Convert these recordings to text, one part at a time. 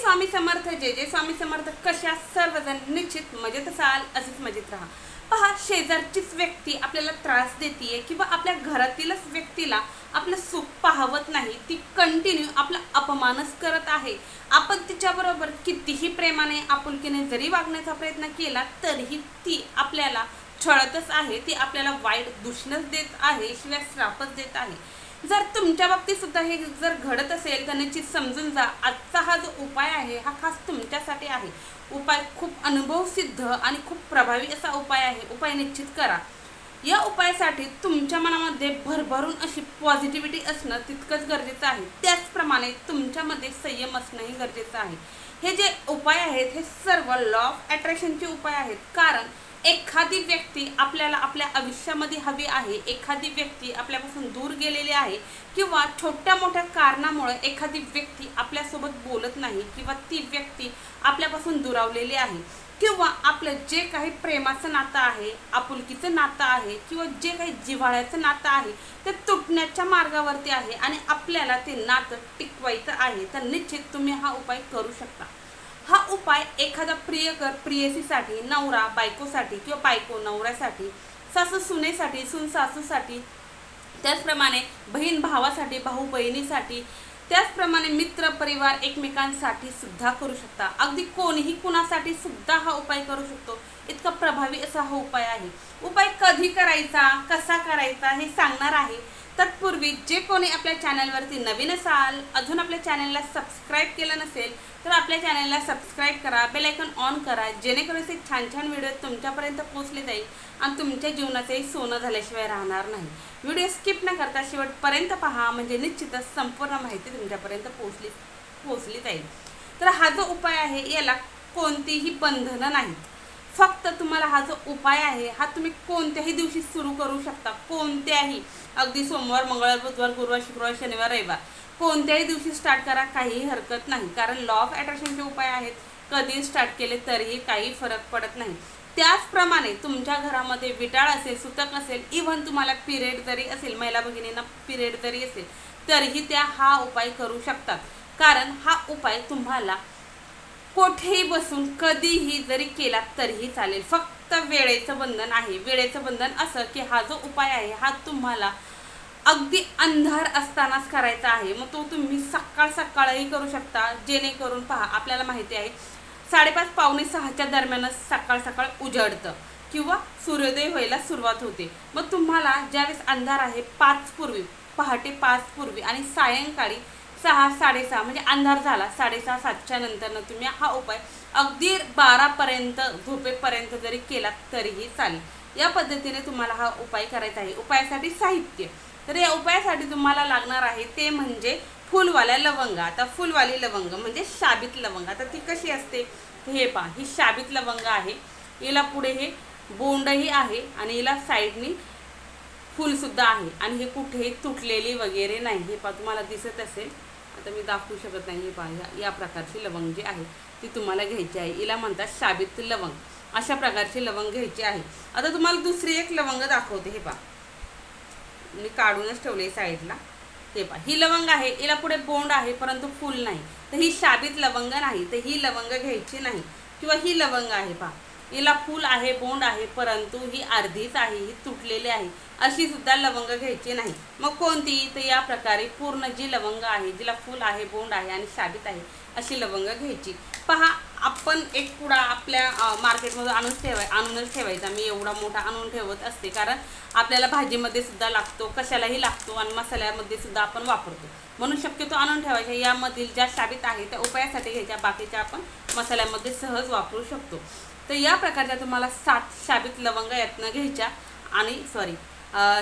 स्वामी समर्थ, जय जय स्वामी समर्थ. कशा सर्वजण निश्चित मजेत असाल, असेच मजेत राहा. पहा, शेजारचीच व्यक्ती आपल्याला त्रास देतीये किंवा आपल्या घरातीलच व्यक्तीला आपलं सुख पाहवत नाही, ती कंटिन्यू आपला अपमानच करत आहे. आपण तिच्याबरोबर कितीही प्रेमाने आपुलकीने जरी वागण्याचा प्रयत्न केला तरीही ती आपल्याला छळतच आहे, ती आपल्याला वाईट दूषणच देत आहे, शिवाय श्रापच देत आहे. जर तुमच्या बाबतीत सुद्धा हे जर घडत असेल तर निश्चित समजून जा, आजचा हा जो उपाय आहे हा खास तुमच्यासाठी आहे. उपाय खूप अनुभवसिद्ध आणि खूप प्रभावी असा उपाय आहे. उपाय निश्चित करा. या उपायासाठी तुमच्या मनामध्ये भरभरून अशी पॉझिटिव्हिटी असणं तितकंच गरजेचं आहे. त्याचप्रमाणे तुमच्यामध्ये संयम असणंही गरजेचं आहे. हे जे उपाय आहेत हे सर्व लॉ ऑफ अट्रॅक्शनचे उपाय आहेत. कारण एखादी व्यक्ती आपल्याला आपल्या आयुष्यामध्ये हवी आहे, एखादी व्यक्ती आपल्यापासून दूर गेलेली आहे किंवा छोट्या मोठ्या कारणामुळे एखादी व्यक्ती आपल्यासोबत बोलत नाही किंवा ती व्यक्ती आपल्यापासून दुरावलेली आहे किंवा आपलं जे काही प्रेमाचं नातं आहे, आपुलकीचं नातं आहे किंवा जे काही जिव्हाळ्याचं नातं आहे ते तुटण्याच्या मार्गावरती आहे आणि आपल्याला ते नातं टिकवायचं आहे, तर निश्चित तुम्ही हा उपाय करू शकता. हा उपाय एखादा प्रियकर प्रियसीसाठी, नवरा बायकोसाठी किंवा बायको नवऱ्यासाठी, सासू सुनेसाठी, सून सासूसाठी, त्याचप्रमाणे बहीण भावासाठी, भाऊ बहिणीसाठी, त्याचप्रमाणे मित्र परिवार एकमेकांसाठी सुद्धा करू शकता. अगदी कोणीही कुणासाठी सुद्धा हा उपाय करू शकतो. इतका प्रभावी असा हा उपाय आहे. उपाय कधी करायचा, कसा करायचा हे सांगणार आहे. तत्पूर्वी जे कोणी आपल्या चॅनलवरती नवीन असाल, अजून आपल्या चॅनलला सबस्क्राईब केलं नसेल तर आपल्या चॅनलला सबस्क्राईब करा, बेल आयकॉन ऑन करा, जेणेकरून असे छान छान व्हिडिओ तुमच्यापर्यंत पोहोचले जाईल आणि तुमच्या जीवनाचंही सोनं झाल्याशिवाय राहणार नाही. व्हिडिओ स्किप न करता शेवटपर्यंत पहा, म्हणजे निश्चितच संपूर्ण माहिती तुमच्यापर्यंत पोहोचली जाईल. तर हा जो उपाय आहे याला कोणतीही बंधनं नाहीत. फक्त तुम्हाला हा जो उपाय आहे हा तुम्ही कोणत्याही दिवशी सुरू करू शकता. कोणत्याही, अगदी सोमवार, मंगळवार, बुधवार, गुरुवार, शुक्रवार, शनिवार, रविवार, कोणत्याही दिवशी स्टार्ट करा, काहीही हरकत नाही. कारण लॉ ऑफ अट्रॅक्शनचे उपाय आहेत, कधी स्टार्ट केले तरीही काही फरक पडत नाही. त्याचप्रमाणे तुमच्या घरामध्ये विटाळ असेल, सुतक असेल, इव्हन तुम्हाला पिरियड जरी असेल, महिला भगिनींना पिरियड जरी असेल तरीही त्या हा उपाय करू शकतात. कारण हा उपाय तुम्हाला कोठेही बसून कधीही जरी केला तरीही चालेल. फक्त वेळेचं बंधन आहे. वेळेचं बंधन असं की हा जो उपाय आहे हा तुम्हाला अगदी अंधार असतानाच करायचा आहे. मग तो तुम्ही सकाळही करू शकता, जेणेकरून पहा, आपल्याला माहिती आहे 5:30 पावणे 6च्या दरम्यानच सकाळ उजळतं किंवा सूर्योदय व्हायला सुरुवात होते. मग तुम्हाला ज्यावेळेस अंधार आहे 5 पूर्वी, पहाटे 5 पूर्वी आणि सायंकाळी 6, 6:30 म्हणजे अंधार झाला 6:30, 7च्या नंतर तुम्ही हा उपाय अगदी 12पर्यंत झोपेपर्यंत जरी केला तरीही चालेल. या पद्धतीने तुम्हाला हा उपाय करायचा आहे. उपायासाठी साहित्य, तर या उपायासाठी तुम्हाला लागणार आहे ते म्हणजे फुलवाल्या लवंगा. आता फुलवाली लवंग म्हणजे शाबीत लवंग. आता ती कशी असते हे पहा, ही शाबीत लवंग आहे. हिला पुढे हे बोंडही आहे आणि हिला साईडनी फुलसुद्धा आहे आणि हे कुठेही तुटलेली वगैरे नाही. हे पहा, तुम्हाला दिसत असेल, आता मी दाखवू शकत नाही. हे पहा, या प्रकारची लवंग जी आहे ती तुम्हाला घ्यायची आहे. हिला म्हणतात शाबीत लवंग. अशा प्रकारची लवंग घ्यायची आहे. आता तुम्हाला दुसरी एक लवंग दाखवते. हे पहा, मी काढूनच ठेवले साईडला. हे पहा, ही लवंग आहे, हिला पुढे बोंड आहे परंतु फूल नाही, तर ही शाबीत लवंग नाही, तर ही लवंग घ्यायची नाही. किंवा ही लवंग आहे पहा, हिला फूल आहे, बोंड आहे, परंतु ही अर्धीच आहे, ही तुटलेली आहे, अशी सुद्धा लवंग घ्यायची नाही. मग कोणती, तर या प्रकारे पूर्ण जी लवंग आहे, जिला फूल आहे, बोंड आहे आणि शाबीत आहे, अशी लवंग घ्यायची. पहा, आपण एक पुडा आपल्या मार्केटमधून आणूनच ठेवायचा. मी एवढा मोठा आणून ठेवत असते, कारण आपल्याला भाजीमध्ये सुद्धा लागतो, कशालाही लागतो आणि मसाल्यामध्ये सुद्धा आपण वापरतो, म्हणून शक्यतो आणून ठेवायचा. यामधील ज्या शाबीत आहे त्या उपायासाठी घ्यायच्या, बाकीच्या आपण मसाल्यामध्ये सहज वापरू शकतो. तर या प्रकारच्या तुम्हाला 7 शाबीत लवंग यातनं घ्यायच्या आणि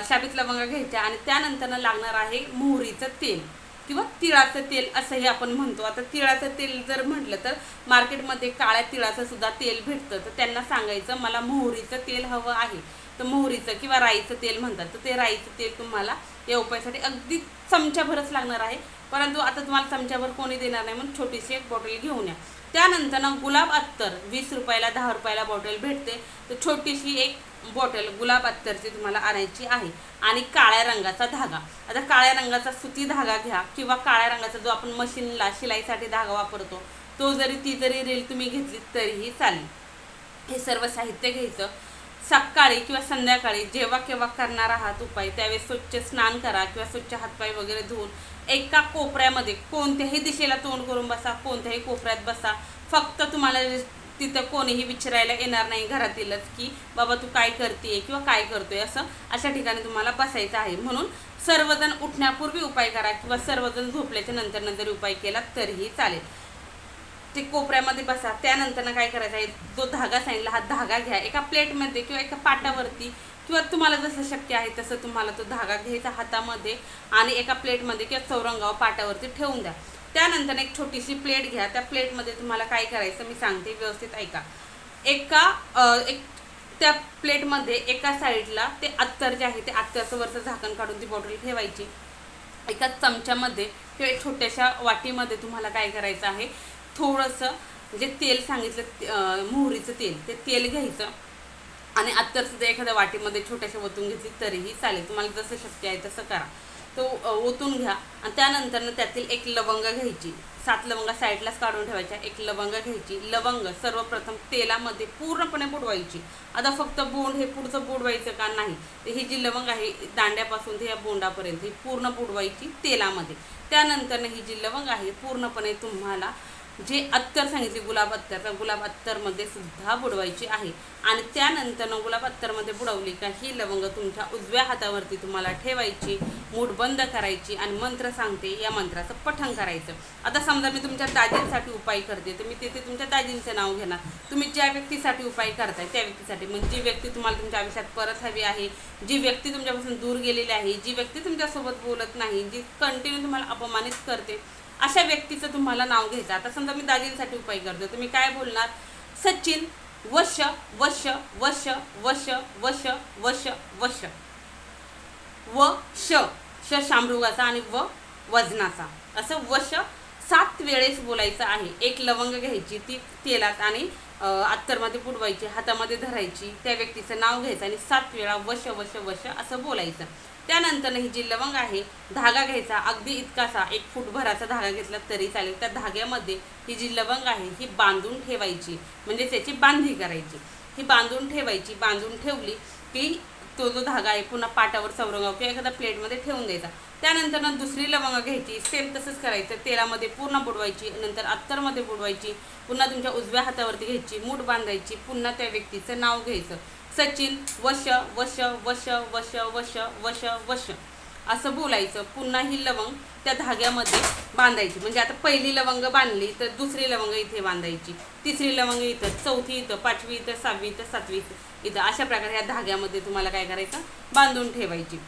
शाबीत लवंग घ्यायच्या आणि त्यानंतर लागणार आहे मोहरीचं तेल किंवा तिळाचं तेल असंही आपण म्हणतो. आता तिळाचं तेल जर म्हटलं तर मार्केटमध्ये काळ्या तिळाचं सुद्धा तेल भेटतं, तर त्यांना सांगायचं मला मोहरीचं तेल हवं आहे, तर मोहरीचं किंवा राईचं तेल म्हणतात, तर ते राईचं तेल तुम्हाला या उपायासाठी अगदी चमच्याभरच लागणार आहे. परंतु आता तुम्हाला चमच्याभर कोणी देणार नाही, म्हणून छोटीशी एक बॉटल घेऊन या. त्यानंतर गुलाब अत्तर 20 रुपयाला 10 रुपयाला बॉटल भेटते, तर छोटीशी एक बॉटल गुलाब अत्तरची तुम्हाला आणायची आहे. आणि काळ्या रंगाचा धागा, आता काळ्या रंगाचा सुती धागा घ्या किंवा काळ्या रंगाचा जो आपण मशीनला शिलाईसाठी धागा वापरतो ती जरी रील तुम्ही घेतली तरीही चालेल. हे सर्व साहित्य घ्यायचं. सकाळी किंवा संध्याकाळी जेव्हा केव्हा करणार आहात उपाय त्यावेळेस स्वच्छ स्नान करा किंवा स्वच्छ हातपाय वगैरे धुवून एका कोपऱ्यामध्ये कोणत्याही दिशेला तोंड करून बसा, कोणत्याही कोपऱ्यात बसा. फक्त तुम्हाला तिथं कोणीही विचारायला येणार नाही घरातीलच की बाबा तू काय करतेय किंवा काय करतोय, असं अशा ठिकाणी तुम्हाला बसायचं आहे. म्हणून सर्वजण उठण्यापूर्वी उपाय करा किंवा सर्वजण झोपल्याच्या नंतर जरी उपाय केला तरीही चालेल. ते कोपऱ्यामध्ये बसा. त्यानंतर काय करायचं आहे, जो धागा सांगितला हा धागा घ्या एका प्लेटमध्ये किंवा एका पाटावरती किंवा तुम्हाला जसं शक्य आहे तसं तुम्हाला तो धागा घ्यायचा हातामध्ये आणि एका प्लेटमध्ये किंवा चौरंगावर पाटावरती ठेवून द्या. त्यानंतर एक छोटीशी प्लेट घ्या. त्या प्लेटमध्ये तुम्हाला काय करायचं मी सांगते, व्यवस्थित ऐका. त्या प्लेटमध्ये एका साईडला ते अत्तर जे आहे ते अत्तरचं वरचं झाकण काढून ती बॉटल ठेवायची. एका चमच्यामध्ये किंवा एक छोट्याशा वाटीमध्ये तुम्हाला काय करायचं आहे, थोडंसं म्हणजे तेल सांगितलं मोहरीचं तेल, ते तेल घ्यायचं आणि अत्तरसुद्धा एखाद्या वाटीमध्ये छोट्याशा ओतून घेतली तरीही चालेल. तुम्हाला जसं शक्य आहे तसं करा. तो ओतून घ्या आणि त्यानंतर त्यातील एक लवंग घ्यायची. 7 लवंगा साईडलाच काढून ठेवायच्या. एक लवंग घ्यायची. लवंग सर्वप्रथम तेलामध्ये पूर्णपणे बुडवायची. आता फक्त बोंड हे पुढचं बुडवायचं का नाही, तर ही जी लवंग आहे दांड्यापासून ते या बोंडापर्यंत ही पूर्ण बुडवायची तेलामध्ये. त्यानंतर ही जी लवंग आहे पूर्णपणे तुम्हाला जे अत्तर सांगितले गुलाब अत्तर, त्या गुलाब अत्तरमध्ये सुद्धा बुडवायची आहे. आणि त्यानंतर गुलाब अत्तरमध्ये बुडवली का ही लवंग तुमच्या उजव्या हातावरती तुम्हाला ठेवायची, मूठ बंद करायची आणि मंत्र सांगते या मंत्राचं पठण करायचं. आता समजा मी तुमच्या दाजींसाठी उपाय करते तर मी तिथे तुमच्या दाजींचं नाव घेणार. तुम्ही ज्या व्यक्तीसाठी उपाय करताय त्या व्यक्तीसाठी, म्हणजे जी व्यक्ती तुम्हाला तुमच्या आयुष्यात परत हवी आहे, जी व्यक्ती तुमच्यापासून दूर गेलेली आहे, जी व्यक्ती तुमच्यासोबत बोलत नाही, जी कंटिन्यू तुम्हाला अपमानित करते, अशा व्यक्तीचं तुम्हाला नाव घ्यायचं. आता समजा मी दाजींसाठी उपाय करतो, तुम्ही काय बोलणार, सचिन वश वश वश वश वश वश वश व श शामृगाचा आणि व वजनाचा, असं वश 7 वेळेस बोलायचं आहे. एक लवंग घ्यायची, ती तेलात आणि अत्तरमध्ये बुडवायची, हातामध्ये धरायची, त्या व्यक्तीचं नाव घ्यायचं आणि 7 वेळा वश वश वश असं बोलायचं. त्यानंतर ही जी लवंग आहे धागा घ्यायचा, अगदी इतकासा 1 फूटभराचा धागा घेतला तरी चालेल. त्या धाग्यामध्ये ही जी लवंग आहे ही बांधून ठेवायची, म्हणजे त्याची बांधणी करायची. ही बांधून ठेवायची. बांधून ठेवली की तो जो धागा आहे पुन्हा पाटावर चौरंगावर किंवा एखाद्या प्लेटमध्ये ठेवून द्यायचा. त्यानंतर दुसरी लवंग घ्यायची, सेम तसंच करायचं, तेलामध्ये पूर्ण बुडवायची, नंतर अत्तरमध्ये बुडवायची, पुन्हा तुमच्या उजव्या हातावरती घ्यायची, मूठ बांधायची, पुन्हा त्या व्यक्तीचं नाव घ्यायचं, सचिन वश वश वश वश वश वश वश असं बोलायचं. पुन्हा ही लवंग त्या धाग्यामध्ये बांधायची. म्हणजे आता पहिली लवंग बांधली तर दुसरी लवंग इथे बांधायची, तिसरी लवंग इथं, चौथी इथं, 5वी इथं, 6वी इथं, 7वी इथं, अशा प्रकारे या धाग्यामध्ये तुम्हाला काय करायचं, बांधून ठेवायची.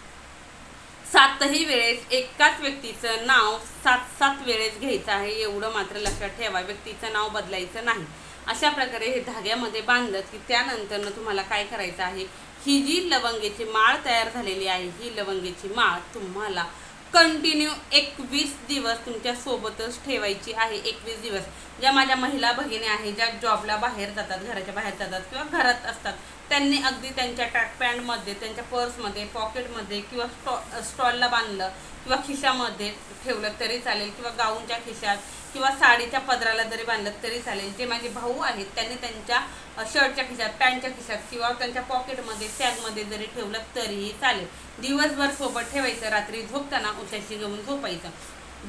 7ही वेळेस एकाच व्यक्तीचं नाव 7 वेळेस घ्यायचं आहे, एवढं मात्र लक्षात ठेवा. व्यक्तीचं नाव बदलायचं नाही. अशा प्रकारे हे धाग्यामध्ये बांधलं की त्यानंतर तुम्हाला काय करायचं आहे, ही जी लवंगेची माळ तयार झालेली आहे ही लवंगेची माळ तुम्हाला कंटिन्यू 21 दिवस तुमच्या सोबतच ठेवायची आहे. 21 दिवस. ज्या माझ्या महिला भगिनी आहेत ज्या जॉबला बाहेर जातात, घराच्या बाहेर जातात किंवा घरात असतात, त्यांनी अगदी त्यांच्या ट्रॅक पॅन्टमध्ये, त्यांच्या पर्समध्ये, पॉकेटमध्ये किंवा स्टॉलला बांधलं किंवा खिशामध्ये ठेवलं तरी चालेल, किंवा गाऊनच्या खिशात किंवा साडीच्या पदराला जरी बांधलं तरी चालेल. जे माझे भाऊ आहेत त्यांनी त्यांच्या शर्टच्या खिशात, पॅन्टच्या खिशात किंवा त्यांच्या पॉकेटमध्ये, सॅगमध्ये जरी ठेवलं तरीही चालेल. दिवसभर सोबत ठेवायचं, रात्री झोपताना उशाशी घेऊन झोपायचं.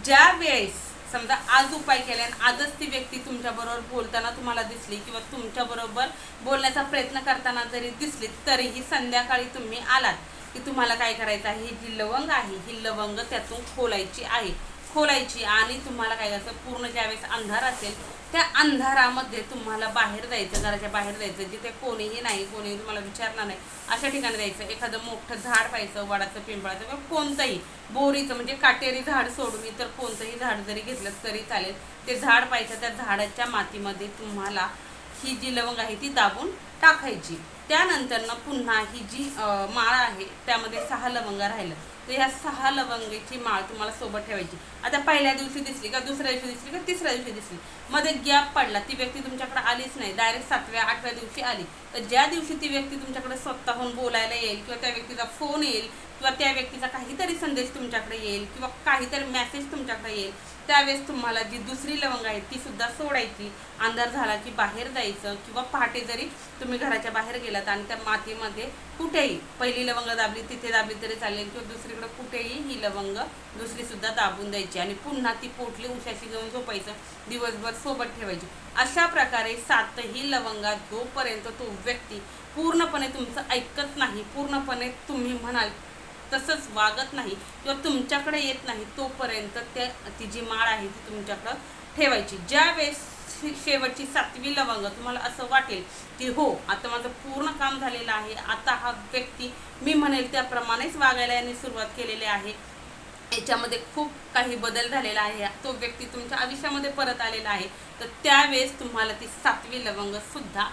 ज्या वेळेस समजा आज उपाय केल्याने आजच ती व्यक्ती तुमच्याबरोबर बोलताना तुम्हाला दिसली किंवा तुमच्याबरोबर बोलण्याचा प्रयत्न करताना जरी दिसली तरीही संध्याकाळी तुम्ही आलात की तुम्हाला काय करायचं आहे, ही जी लवंग आहे ही लवंग त्यातून खोलायची आणि तुम्हाला काय करायचं, पूर्ण ज्यावेळेस अंधार असेल त्या अंधारामध्ये तुम्हाला बाहेर जायचं, घराच्या बाहेर जायचं, जिथे कोणीही नाही, कोणीही तुम्हाला विचारणार नाही, अशा ठिकाणी जायचं. एखादं मोठं झाड पाहायचं, वडाचं, पिंपळाचं किंवा कोणतंही, बोरीचं म्हणजे काटेरी झाड सोडून इतर कोणतंही झाड जरी घेतलं तरी चालेल. ते झाड पाहायचं, त्या झाडाच्या मातीमध्ये तुम्हाला ही जी लवंग आहे ती दाबून टाकायची. त्यानंतर पुन्हा ही जी माळ आहे त्यामध्ये 6 लवंग राहिलं तर ह्या 6 लवंगीची माळ तुम्हाला सोबत ठेवायची. आता पहिल्या दिवशी दिसली का, दुसऱ्या दिवशी दिसली का, तिसऱ्या दिवशी दिसली, मध्ये गॅप पडला, ती व्यक्ती तुमच्याकडे आलीच नाही, डायरेक्ट 7व्या 8व्या दिवशी आली, तर ज्या दिवशी ती व्यक्ती तुमच्याकडे स्वतःहून बोलायला येईल किंवा त्या व्यक्तीचा फोन येईल किंवा त्या व्यक्तीचा काहीतरी संदेश तुमच्याकडे येईल किंवा काहीतरी मेसेज तुमच्याकडे येईल, त्यावेळेस तुम्हाला जी दुसरी लवंग आहे ती सुद्धा सोडायची. अंधार झाला की बाहेर जायचं, किंवा पहाटे जरी तुम्ही घराच्या बाहेर गेलात आणि त्या मातीमध्ये कुठेही पहिली लवंग दाबली तिथे दाबली तरी चालेल, किंवा दुसरीकडे कुठेही ही लवंग दुसरी सुद्धा दाबून द्यायची आणि पुन्हा ती पोटली उशाशी घेऊन झोपायचं, दिवसभर सोबत ठेवायची. अशा प्रकारे 7ही लवंगा जोपर्यंत तो व्यक्ती पूर्णपणे तुमचं ऐकत नाही, पूर्णपणे तुम्ही म्हणाल तसंच वागत नाही किंवा तुमच्याकडे येत नाही, तोपर्यंत ती जी माळ आहे ती तुमच्याकडं ठेवायची. ज्या वेळेस शेवटची 7वी लवंग तुम्हाला असं वाटेल की हो आता माझं पूर्ण काम झालेलं आहे, आता हा व्यक्ती मी म्हणेल त्याप्रमाणेच वागायला याने सुरुवात केलेली आहे, याच्यामध्ये खूप काही बदल झालेला आहे, तो व्यक्ती तुमच्या आयुष्यामध्ये परत आलेला आहे, तर त्यावेळेस तुम्हाला ती 7वी लवंग सुद्धा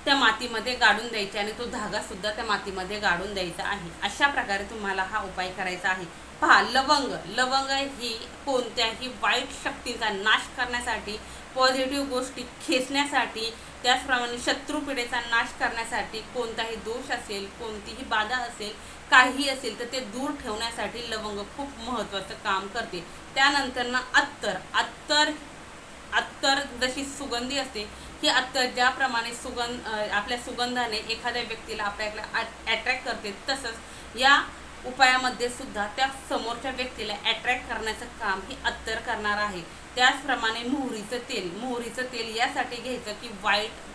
त्या मातीमध्ये गाडून द्यायची आणि तो धागा सुद्धा त्या मातीमध्ये गाडून द्यायचा आहे. अशा प्रकारे तुम्हाला हा उपाय करायचा आहे. पहा, लवंग ही कोणत्याही वाईट शक्तींचा नाश करण्यासाठी, पॉझिटिव्ह गोष्टी खेचण्यासाठी, त्याचप्रमाणे शत्रुपीडेचा नाश करण्यासाठी, कोणताही दोष असेल, कोणतीही बाधा असेल, काही असेल तर ते दूर ठेवण्यासाठी लवंग खूप महत्त्वाचं काम करते. त्यानंतर ना अत्तर जशी सुगंधी असते, ही अत्तर ज्याप्रमाणे आपल्या सुगंधाने एखाद्या व्यक्तीला आपल्याला अट्रॅक्ट करते, तसंच या उपायामध्ये सुद्धा त्या समोरच्या व्यक्तीला अट्रॅक्ट करण्याचं काम ही अत्तर करणार आहे. त्याचप्रमाणे मोहरीचं तेल यासाठी घ्यायचं की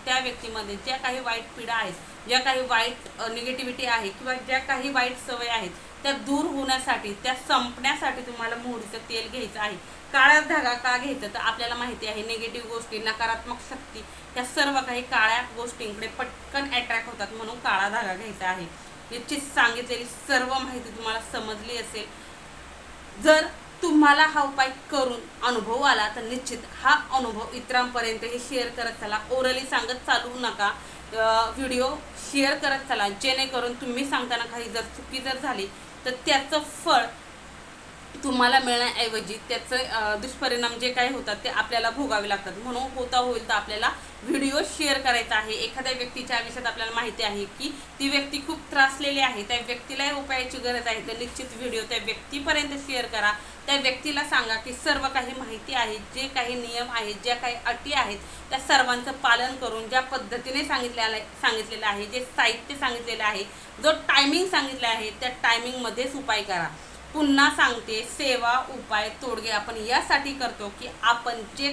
त्या व्यक्तीमध्ये ज्या काही वाईट पीडा आहेत, ज्या काही वाईट निगेटिव्हिटी आहे किंवा ज्या काही वाईट सवय आहेत त्या दूर होण्यासाठी, त्या संपण्यासाठी तुम्हाला मोहरीचं तेल घ्यायचं आहे. काळा धागा का घ्यायचा, तर आपल्याला माहिती आहे निगेटिव्ह गोष्टी, नकारात्मक शक्ती, त्या सर्व काही काळ्या गोष्टींकडे पटकन अट्रॅक्ट होतात, म्हणून काळा धागा घ्यायचा आहे. याची सांगितलेली सर्व माहिती तुम्हाला समजली असेल. जर तुम्हाला हा उपाय करून अनुभव आला तर निश्चित हा अनुभव इतरांपर्यंत हे शेअर करत चला. ओरली सांगत चालू नका, व्हिडिओ शेअर करत चला, जेणेकरून तुम्ही सांगताना काही जर चुकी जर झाली तर त्याचं फळ तुम्हाला मिळण्याऐवजी त्याचं दुष्परिणाम जे काही होतात ते आपल्याला भोगावे लागतात. म्हणून होईल तर आपल्याला व्हिडिओ शेअर करायचा आहे. एखाद्या व्यक्तीच्या आयुष्यात आपल्याला माहिती आहे की ती व्यक्ती खूप त्रासलेली आहे, त्या व्यक्तीला उपायाची गरज आहे, तर निश्चित व्हिडिओ त्या व्यक्तीपर्यंत शेअर करा. त्या व्यक्तीला सांगा की सर्व काही माहिती आहे, जे काही नियम आहेत, ज्या काही अटी आहेत, त्या सर्वांचं पालन करून ज्या पद्धतीने सांगितलेलं आहे, जे साहित्य सांगितलेलं आहे, जो टायमिंग सांगितला आहे, त्या टायमिंगमध्येच उपाय करा. पुन्हा सांगते, सेवा उपाय तोडगे आपण यासाठी करतो की आपण जे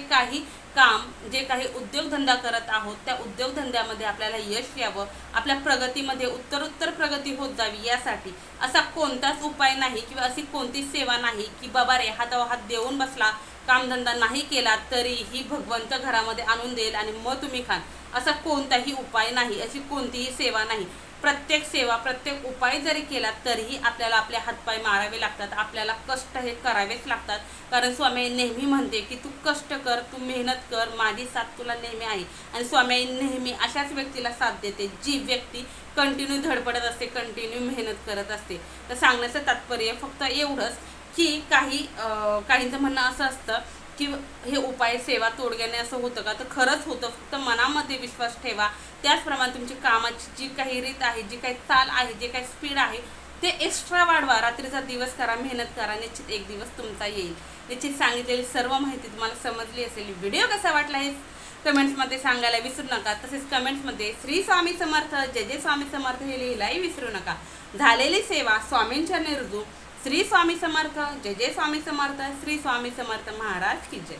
काही उद्योगधंदा करत आहोत त्या उद्योगधंद्यामध्ये आपल्याला यश यावं, आपल्या प्रगतीमध्ये उत्तरोत्तर प्रगती होत जावी, यासाठी. असा कोणताच उपाय नाही किंवा अशी कोणतीच सेवा नाही की बाबा रे हातावर हात देऊन बसला, कामधंदा नाही केला तरीही भगवंत घरामध्ये आणून देईल आणि मग तुम्ही खान, असा कोणताही उपाय नाही, अशी कोणतीही सेवा नाही. प्रत्येक उपाय जरी केला तरीही आपल्याला आपले हातपाय मारावे लागतात, आपल्याला कष्ट हे करावेच लागतात. कारण स्वामी नेहमी म्हणते की तू कष्ट कर, तू मेहनत कर, माझी साथ तुला नेहमी आहे. आणि स्वामी नेहमी अशाच व्यक्तीला साथ देते जी व्यक्ती कंटिन्यू धडपडत असते, कंटिन्यू मेहनत करत असते. तर सांगण्याचं तात्पर्य फक्त एवढंच की काहींचं म्हणणं असं असतं की हे उपाय सेवा तोडग्याने असं होतं का, तर खरंच होतं. फक्त मनामध्ये विश्वास ठेवा. त्याचप्रमाणे तुमची कामाची जी काही रीत आहे, जी काही चाल आहे, जे काही स्पीड आहे ते एक्स्ट्रा वाढवा. रात्रीचा दिवस करा, मेहनत करा, निश्चित एक दिवस तुमचा येईल. निश्चित सांगितलेली सर्व माहिती तुम्हाला समजली असेल. व्हिडिओ कसा वाटला हे कमेंट्समध्ये सांगायला विसरू नका. तसेच कमेंट्समध्ये श्री स्वामी समर्थ, जय जय स्वामी समर्थ हे लिहायलाही विसरू नका. झालेली सेवा स्वामींच्या निर्जू. श्री स्वामी समर्थ, जय जय स्वामी समर्थ, श्री स्वामी समर्थ महाराज की जय.